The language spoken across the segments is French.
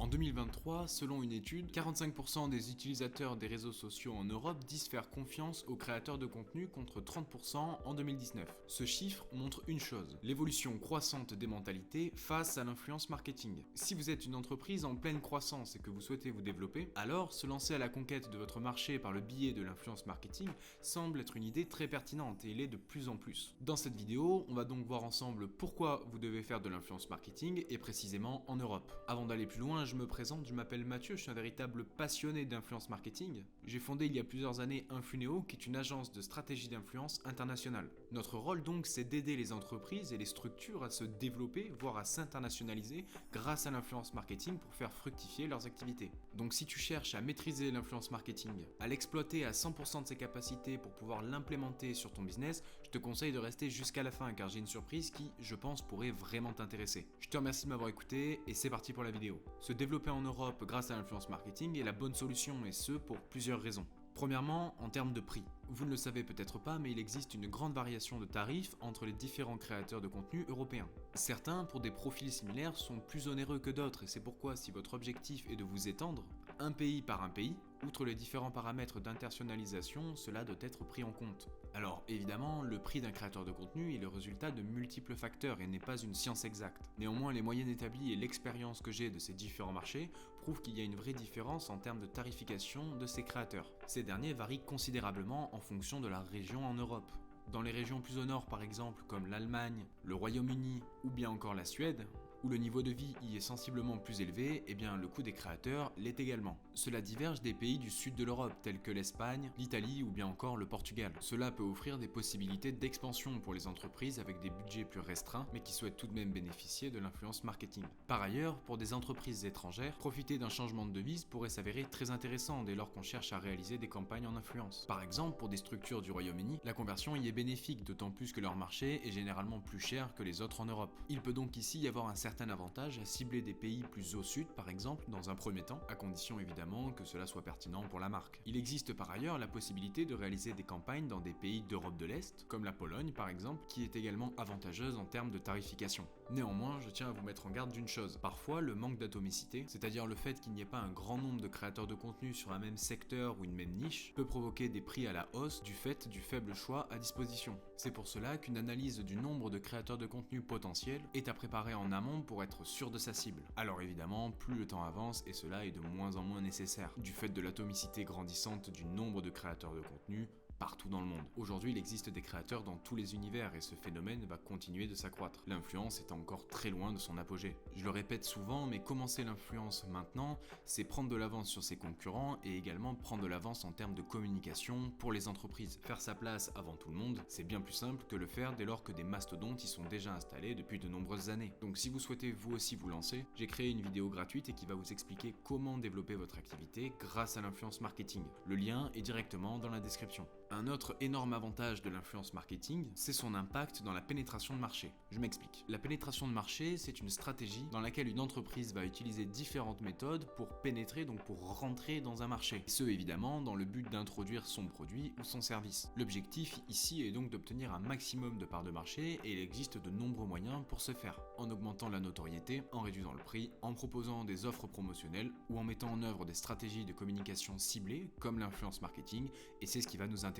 En 2023, selon une étude, 45% des utilisateurs des réseaux sociaux en Europe disent faire confiance aux créateurs de contenu contre 30% en 2019. Ce chiffre montre une chose, l'évolution croissante des mentalités face à l'influence marketing. Si vous êtes une entreprise en pleine croissance et que vous souhaitez vous développer, alors se lancer à la conquête de votre marché par le biais de l'influence marketing semble être une idée très pertinente et il l'est de plus en plus. Dans cette vidéo, on va donc voir ensemble pourquoi vous devez faire de l'influence marketing et précisément en Europe. Avant d'aller plus loin, je me présente, je m'appelle Mathieu, je suis un véritable passionné d'influence marketing. J'ai fondé il y a plusieurs années Influnéo, qui est une agence de stratégie d'influence internationale. Notre rôle donc, c'est d'aider les entreprises et les structures à se développer, voire à s'internationaliser grâce à l'influence marketing pour faire fructifier leurs activités. Donc si tu cherches à maîtriser l'influence marketing, à l'exploiter à 100% de ses capacités pour pouvoir l'implémenter sur ton business, je te conseille de rester jusqu'à la fin car j'ai une surprise qui, je pense, pourrait vraiment t'intéresser. Je te remercie de m'avoir écouté et c'est parti pour la vidéo. Se développer en Europe grâce à l'influence marketing est la bonne solution et ce pour plusieurs raisons. Premièrement, en termes de prix. Vous ne le savez peut-être pas, mais il existe une grande variation de tarifs entre les différents créateurs de contenu européens. Certains, pour des profils similaires, sont plus onéreux que d'autres et c'est pourquoi si votre objectif est de vous étendre, un pays par un pays, outre les différents paramètres d'internationalisation, cela doit être pris en compte. Alors évidemment, le prix d'un créateur de contenu est le résultat de multiples facteurs et n'est pas une science exacte. Néanmoins, les moyennes établies et l'expérience que j'ai de ces différents marchés prouvent qu'il y a une vraie différence en termes de tarification de ces créateurs. Ces derniers varient considérablement en fonction de la région en Europe. Dans les régions plus au nord par exemple comme l'Allemagne, le Royaume-Uni ou bien encore la Suède, où le niveau de vie y est sensiblement plus élevé, eh bien le coût des créateurs l'est également. Cela diverge des pays du sud de l'Europe tels que l'Espagne, l'Italie ou bien encore le Portugal. Cela peut offrir des possibilités d'expansion pour les entreprises avec des budgets plus restreints mais qui souhaitent tout de même bénéficier de l'influence marketing. Par ailleurs, pour des entreprises étrangères, profiter d'un changement de devise pourrait s'avérer très intéressant dès lors qu'on cherche à réaliser des campagnes en influence. Par exemple, pour des structures du Royaume-Uni, la conversion y est bénéfique, d'autant plus que leur marché est généralement plus cher que les autres en Europe. Il peut donc ici y avoir un certain avantage à cibler des pays plus au sud par exemple dans un premier temps, à condition évidemment que cela soit pertinent pour la marque. Il existe par ailleurs la possibilité de réaliser des campagnes dans des pays d'Europe de l'Est, comme la Pologne par exemple, qui est également avantageuse en termes de tarification. Néanmoins, je tiens à vous mettre en garde d'une chose. Parfois, le manque d'atomicité, c'est-à-dire le fait qu'il n'y ait pas un grand nombre de créateurs de contenu sur un même secteur ou une même niche, peut provoquer des prix à la hausse du fait du faible choix à disposition. C'est pour cela qu'une analyse du nombre de créateurs de contenu potentiels est à préparer en amont pour être sûr de sa cible. Alors évidemment, plus le temps avance et cela est de moins en moins nécessaire, du fait de l'atomicité grandissante du nombre de créateurs de contenu partout dans le monde. Aujourd'hui, il existe des créateurs dans tous les univers et ce phénomène va continuer de s'accroître. L'influence est encore très loin de son apogée. Je le répète souvent, mais commencer l'influence maintenant, c'est prendre de l'avance sur ses concurrents et également prendre de l'avance en termes de communication pour les entreprises. Faire sa place avant tout le monde, c'est bien plus simple que le faire dès lors que des mastodontes y sont déjà installés depuis de nombreuses années. Donc si vous souhaitez vous aussi vous lancer, j'ai créé une vidéo gratuite et qui va vous expliquer comment développer votre activité grâce à l'influence marketing. Le lien est directement dans la description. Un autre énorme avantage de l'influence marketing, c'est son impact dans la pénétration de marché. Je m'explique. La pénétration de marché, c'est une stratégie dans laquelle une entreprise va utiliser différentes méthodes pour pénétrer, donc pour rentrer dans un marché. Ce, évidemment, dans le but d'introduire son produit ou son service. L'objectif ici est donc d'obtenir un maximum de parts de marché et il existe de nombreux moyens pour ce faire. En augmentant la notoriété, en réduisant le prix, en proposant des offres promotionnelles ou en mettant en œuvre des stratégies de communication ciblées comme l'influence marketing et c'est ce qui va nous intéresser.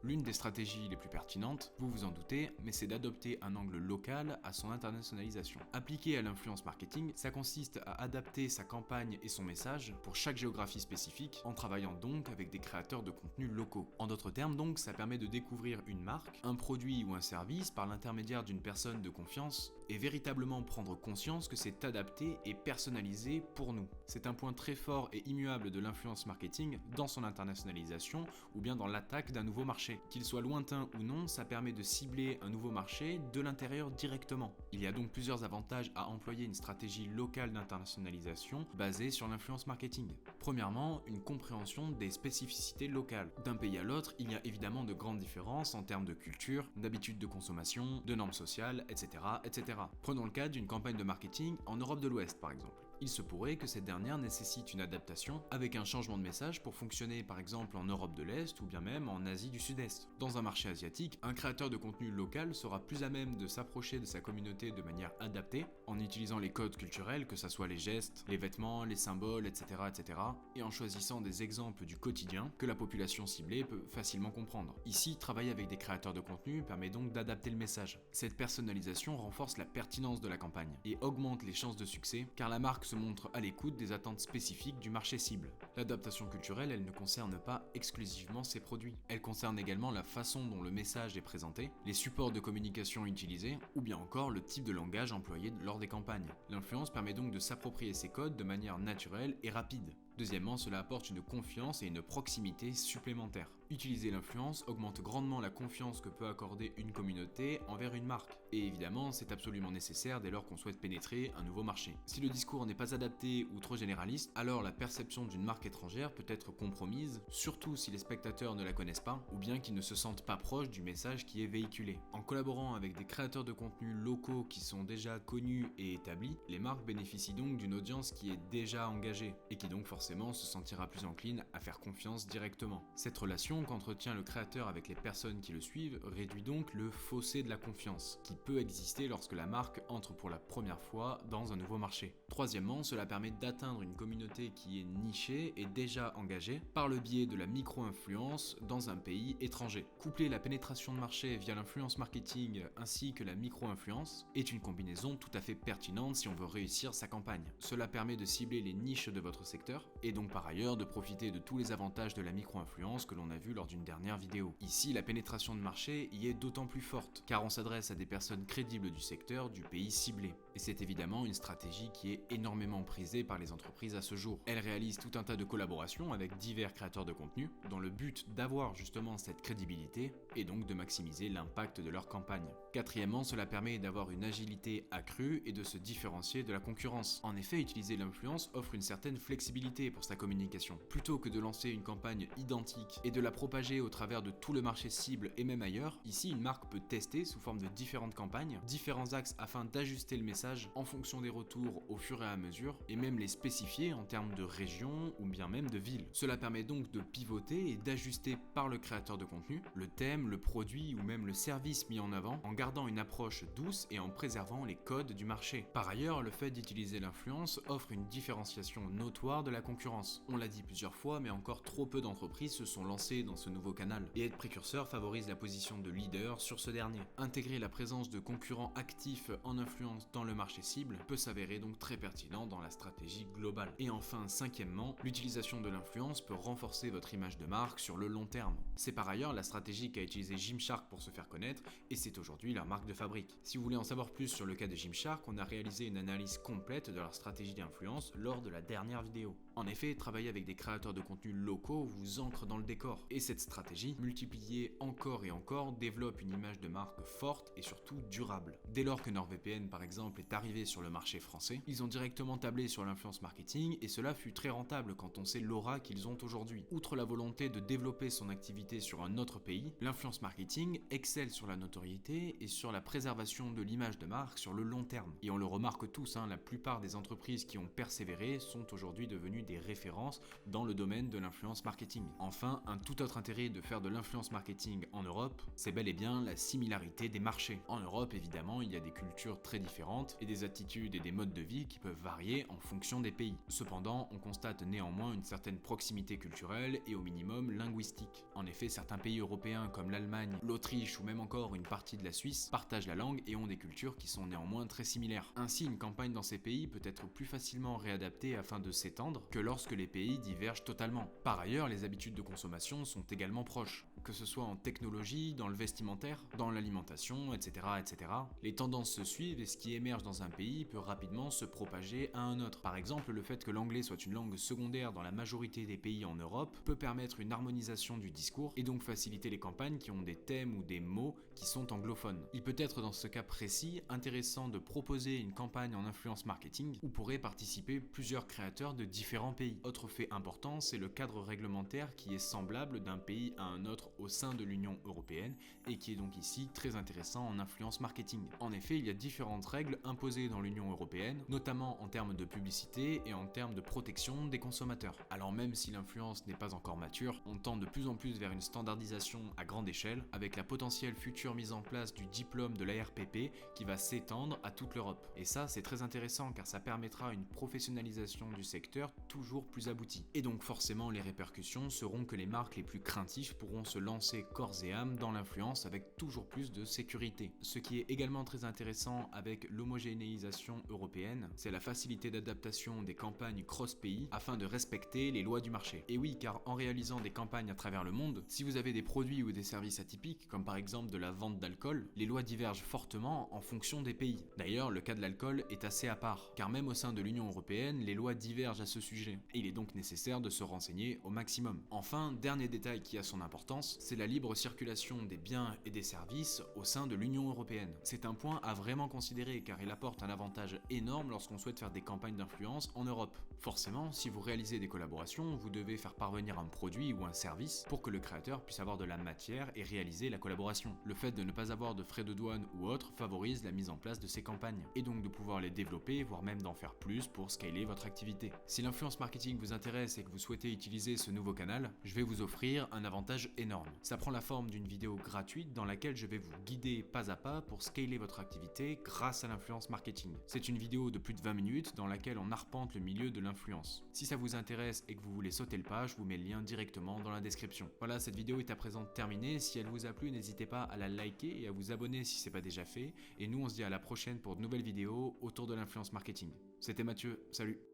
L'une des stratégies les plus pertinentes, vous vous en doutez, mais c'est d'adopter un angle local à son internationalisation. Appliqué à l'influence marketing, ça consiste à adapter sa campagne et son message pour chaque géographie spécifique, en travaillant donc avec des créateurs de contenu locaux. En d'autres termes donc, ça permet de découvrir une marque, un produit ou un service par l'intermédiaire d'une personne de confiance et véritablement prendre conscience que c'est adapté et personnalisé pour nous. C'est un point très fort et immuable de l'influence marketing dans son internationalisation ou bien dans l'attaque d'un nouveau marché. Qu'il soit lointain ou non, ça permet de cibler un nouveau marché de l'intérieur directement. Il y a donc plusieurs avantages à employer une stratégie locale d'internationalisation basée sur l'influence marketing. Premièrement, une compréhension des spécificités locales. D'un pays à l'autre, il y a évidemment de grandes différences en termes de culture, d'habitudes de consommation, de normes sociales, etc., etc. Prenons le cas d'une campagne de marketing en Europe de l'Ouest par exemple. il se pourrait que cette dernière nécessite une adaptation avec un changement de message pour fonctionner par exemple en Europe de l'Est ou bien même en Asie du Sud-Est. Dans un marché asiatique, un créateur de contenu local sera plus à même de s'approcher de sa communauté de manière adaptée en utilisant les codes culturels, que ce soit les gestes, les vêtements, les symboles, etc., etc., et en choisissant des exemples du quotidien que la population ciblée peut facilement comprendre. Ici, travailler avec des créateurs de contenu permet donc d'adapter le message. Cette personnalisation renforce la pertinence de la campagne et augmente les chances de succès car la marque se montre à l'écoute des attentes spécifiques du marché cible. L'adaptation culturelle, elle ne concerne pas exclusivement ces produits. Elle concerne également la façon dont le message est présenté, les supports de communication utilisés ou bien encore le type de langage employé lors des campagnes. L'influence permet donc de s'approprier ces codes de manière naturelle et rapide. Deuxièmement, cela apporte une confiance et une proximité supplémentaires. Utiliser l'influence augmente grandement la confiance que peut accorder une communauté envers une marque. Et évidemment, c'est absolument nécessaire dès lors qu'on souhaite pénétrer un nouveau marché. Si le discours n'est pas adapté ou trop généraliste, alors la perception d'une marque étrangère peut être compromise, surtout si les spectateurs ne la connaissent pas, ou bien qu'ils ne se sentent pas proches du message qui est véhiculé. En collaborant avec des créateurs de contenu locaux qui sont déjà connus et établis, les marques bénéficient donc d'une audience qui est déjà engagée, et qui donc forcément se sentira plus encline à faire confiance directement. Cette relation qu'entretient le créateur avec les personnes qui le suivent réduit donc le fossé de la confiance, qui peut exister lorsque la marque entre pour la première fois dans un nouveau marché. Troisièmement, cela permet d'atteindre une communauté qui est nichée et déjà engagée par le biais de la micro-influence dans un pays étranger. Coupler la pénétration de marché via l'influence marketing ainsi que la micro-influence est une combinaison tout à fait pertinente si on veut réussir sa campagne. Cela permet de cibler les niches de votre secteur et donc par ailleurs de profiter de tous les avantages de la micro-influence que l'on a vu lors d'une dernière vidéo. Ici, la pénétration de marché y est d'autant plus forte, car on s'adresse à des personnes crédibles du secteur, du pays ciblé. Et c'est évidemment une stratégie qui est énormément prisée par les entreprises à ce jour. Elles réalisent tout un tas de collaborations avec divers créateurs de contenu, dans le but d'avoir justement cette crédibilité, et donc de maximiser l'impact de leur campagne. Quatrièmement, cela permet d'avoir une agilité accrue et de se différencier de la concurrence. En effet, utiliser l'influence offre une certaine flexibilité pour sa communication. Plutôt que de lancer une campagne identique et de la propager au travers de tout le marché cible et même ailleurs, ici une marque peut tester sous forme de différentes campagnes, différents axes afin d'ajuster le message en fonction des retours au fur et à mesure et même les spécifier en termes de région ou bien même de ville. Cela permet donc de pivoter et d'ajuster par le créateur de contenu le thème, le produit ou même le service mis en avant en gardant une approche douce et en préservant les codes du marché. Par ailleurs, le fait d'utiliser l'influence offre une différenciation notoire de la concurrence. On l'a dit plusieurs fois, mais encore trop peu d'entreprises se sont lancées dans ce nouveau canal. Et être précurseur favorise la position de leader sur ce dernier. Intégrer la présence de concurrents actifs en influence dans le marché cible peut s'avérer donc très pertinent dans la stratégie globale. Et enfin, cinquièmement, l'utilisation de l'influence peut renforcer votre image de marque sur le long terme. C'est par ailleurs la stratégie qu'a utilisée Gymshark pour se faire connaître, et c'est aujourd'hui leur marque de fabrique. Si vous voulez en savoir plus sur le cas de Gymshark, on a réalisé une analyse complète de leur stratégie d'influence lors de la dernière vidéo. En effet, travailler avec des créateurs de contenu locaux vous ancre dans le décor, et cette stratégie, multipliée encore et encore, développe une image de marque forte et surtout durable. Dès lors que NordVPN par exemple est arrivé sur le marché français, ils ont directement tablé sur l'influence marketing et cela fut très rentable quand on sait l'aura qu'ils ont aujourd'hui. Outre la volonté de développer son activité sur un autre pays, l'influence marketing excelle sur la notoriété et sur la préservation de l'image de marque sur le long terme. Et on le remarque tous, la plupart des entreprises qui ont persévéré sont aujourd'hui devenues des références dans le domaine de l'influence marketing. Enfin, un tout autre intérêt de faire de l'influence marketing en Europe, c'est bel et bien la similarité des marchés. En Europe, évidemment, il y a des cultures très différentes et des attitudes et des modes de vie qui peuvent varier en fonction des pays. Cependant, on constate néanmoins une certaine proximité culturelle et au minimum linguistique. En effet, certains pays européens comme l'Allemagne, l'Autriche ou même encore une partie de la Suisse partagent la langue et ont des cultures qui sont néanmoins très similaires. Ainsi, une campagne dans ces pays peut être plus facilement réadaptée afin de s'étendre que lorsque les pays divergent totalement. Par ailleurs, les habitudes de consommation sont également proches, que ce soit en technologie, dans le vestimentaire, dans l'alimentation, etc., etc. Les tendances se suivent et ce qui émerge dans un pays peut rapidement se propager à un autre. Par exemple, le fait que l'anglais soit une langue secondaire dans la majorité des pays en Europe peut permettre une harmonisation du discours et donc faciliter les campagnes qui ont des thèmes ou des mots qui sont anglophones. Il peut être dans ce cas précis intéressant de proposer une campagne en influence marketing où pourraient participer plusieurs créateurs de différents pays. Autre fait important, c'est le cadre réglementaire qui est semblable d'un pays à un autre au sein de l'Union européenne et qui est donc ici très intéressant en influence marketing. En effet, il y a différentes règles imposées dans l'Union européenne, notamment en termes de publicité et en termes de protection des consommateurs. Alors même si l'influence n'est pas encore mature, on tend de plus en plus vers une standardisation à grande échelle, avec la potentielle future mise en place du diplôme de l'ARPP qui va s'étendre à toute l'Europe. Et ça, c'est très intéressant car ça permettra une professionnalisation du secteur toujours plus aboutie. Et donc forcément, les répercussions seront que les marques les plus craintives pourront se lancer corps et âme dans l'influence avec toujours plus de sécurité. Ce qui est également très intéressant avec l'homogénéisation européenne, c'est la facilité d'adaptation des campagnes cross-pays afin de respecter les lois du marché. Et oui, car en réalisant des campagnes à travers le monde, si vous avez des produits ou des services atypiques, comme par exemple de la vente d'alcool, les lois divergent fortement en fonction des pays. D'ailleurs, le cas de l'alcool est assez à part, car même au sein de l'Union européenne, les lois divergent à ce sujet, et il est donc nécessaire de se renseigner au maximum. Enfin, dernier détail qui a son importance, c'est la libre circulation des biens et des services au sein de l'Union européenne. C'est un point à vraiment considérer car il apporte un avantage énorme lorsqu'on souhaite faire des campagnes d'influence en Europe. Forcément, si vous réalisez des collaborations, vous devez faire parvenir un produit ou un service pour que le créateur puisse avoir de la matière et réaliser la collaboration. Le fait de ne pas avoir de frais de douane ou autre favorise la mise en place de ces campagnes et donc de pouvoir les développer, voire même d'en faire plus pour scaler votre activité. Si l'influence marketing vous intéresse et que vous souhaitez utiliser ce nouveau canal, je vais vous offrir un avantage énorme. Ça prend la forme d'une vidéo gratuite dans laquelle je vais vous guider pas à pas pour scaler votre activité grâce à l'influence marketing. C'est une vidéo de plus de 20 minutes dans laquelle on arpente le milieu de l'influence. Si ça vous intéresse et que vous voulez sauter le pas, je vous mets le lien directement dans la description. Voilà, cette vidéo est à présent terminée. Si elle vous a plu, n'hésitez pas à la liker et à vous abonner si c'est pas déjà fait. Et nous, on se dit à la prochaine pour de nouvelles vidéos autour de l'influence marketing. C'était Mathieu, salut!